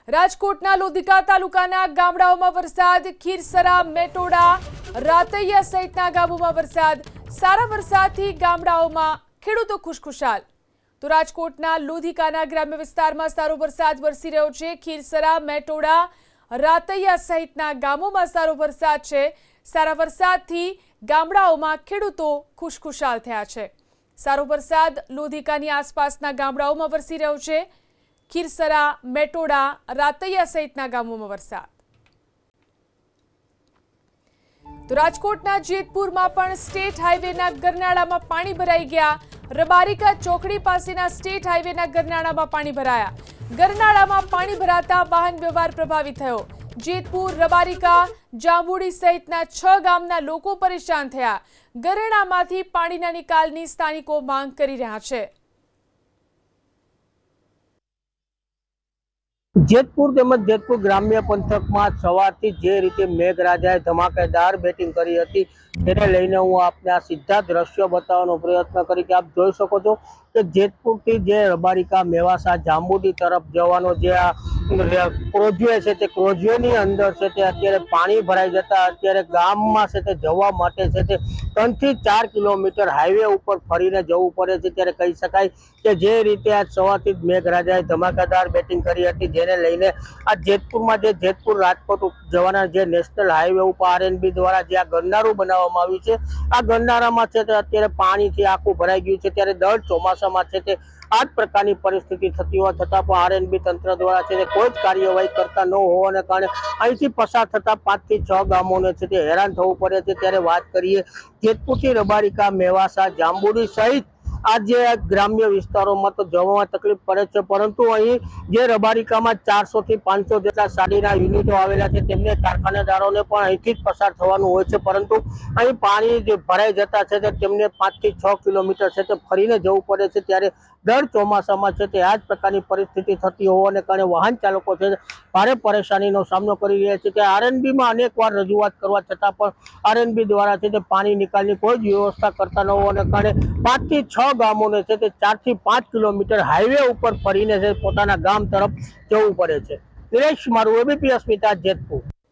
રાજકોટના લોધિકા તાલુકાના ગામડાઓમાં વરસાદ, ખીરસરા, મેટોડા, રાતૈયા સહિતના ગામોમાં વરસાદ। સારા વરસાદથી ગામડાઓમાં ખેડૂતો ખુશખુશાલ। તો રાજકોટના લોધિકાના ગ્રામ્ય વિસ્તારમાં સારો વરસાદ વરસી રહ્યો છે। ખીરસરા, મેટોડા, રાતૈયા સહિતના ગામોમાં સારો વરસાદ છે। સારા વરસાદથી ગામડાઓમાં ખેડૂતો ખુશખુશાલ થયા છે। સારો વરસાદ લોધિકાની આસપાસના ગામડાઓમાં વરસી રહ્યો છે। ખીરસરા, મેટોડા, રાતૈયા સહિતના ગામોમાં વરસાદ। તો રાજકોટના જેતપુરમાં પણ સ્ટેટ હાઈવેના ગરનાળામાં પાણી ભરાઈ ગયા। રબારિકા ચોકડી પાસેના સ્ટેટ હાઈવેના ગરનાળામાં પાણી ભરાયા। ગરનાળામાં પાણી ભરાતા વાહન વ્યવહાર પ્રભાવિત થયો। જેતપુર, રબારિકા, જાંબુડી સહિતના 6 ગામના લોકો પરેશાન થયા। ગરનાળામાંથી પાણીના નિકાલની સ્થાનિકો માંગ કરી રહ્યા છે। જેતપુર તેમજ જેતપુર ગ્રામ્ય પંથકમાં સવારથી જે રીતે મેઘરાજાએ ધમાકેદાર બેટિંગ કરી હતી તેને લઈને હું આપને આ સીધા દ્રશ્યો બતાવવાનો પ્રયત્ન કરી કે આપ જોઈ શકો છો કે જેતપુરથી જે રબારિકા, મેવાસા, જાંબુડી તરફ જવાનો જે આ ક્રોઝવે છે તે ક્રોઝવેની અંદર છે તે અત્યારે પાણી ભરાઈ જતા અત્યારે ગામમાં છે તે જવા માટે છે તે 3 થી 4 કિલોમીટર હાઈવે ઉપર ફરીને જવું પડે છે। ત્યારે કહી શકાય કે જે રીતે આજ સવારથી જ મેઘરાજાએ ધમાકેદાર બેટિંગ કરી હતી જેને લઈને આ જેતપુરમાં જે જેતપુર રાજકોટ જવાના જે નેશનલ હાઈવે ઉપર આરએનબી દ્વારા જે આ ગરનાળું બનાવવામાં આવ્યું છે આ ગરનાળામાં છે તે અત્યારે પાણીથી આખું ભરાઈ ગયું છે। ત્યારે દર ચોમાસામાં છે તે આ જ પ્રકારની પરિસ્થિતિ થતી હોવા છતાં પણ આરએનબી તંત્ર દ્વારા છે તે કોઈ જ કાર્યવાહી કરતા ન હોવાને કારણે અહીંથી પસાર થતા 5 થી 6 ગામોને છે તે હેરાન થવું પડે છે। ત્યારે વાત કરીએ જેતપુરથી રબારિકા, મેવાસા, જાંબુડી સહિત આ જે ગ્રામ્ય વિસ્તારોમાં તો જવામાં તકલીફ પડે છે, પરંતુ અહીં જે રબારિકામાં 400 થી 500 જેટલા સાડીના યુનિટો આવેલા છે તેમને કારખાનેદારોને પણ અહીંથી જ પસાર થવાનું હોય છે, પરંતુ અહીં પાણી જે ભરાઈ જતા છે તે તેમને 5 થી 6 કિલોમીટર છે તે ફરીને જવું પડે છે। ત્યારે દર ચોમાસામાં છે તે આ જ પ્રકારની પરિસ્થિતિ થતી હોવાને કારણે વાહન ચાલકો છે ભારે પરેશાનીનો સામનો કરી રહ્યા છે। ત્યાં આરએનબીમાં અનેકવાર રજૂઆત કરવા છતાં પણ આરએનબી દ્વારા છે તે પાણી નિકાલની કોઈ જ વ્યવસ્થા કરતા ન હોવાને કારણે 5 થી 6 ગામોને છે તે 4 થી 5 કિલોમીટર હાઈવે ઉપર ફરીને છે પોતાના ગામ તરફ જવું પડે છે। નિલેશ મારું, એબીપી અસ્મિતા, જેતપુર।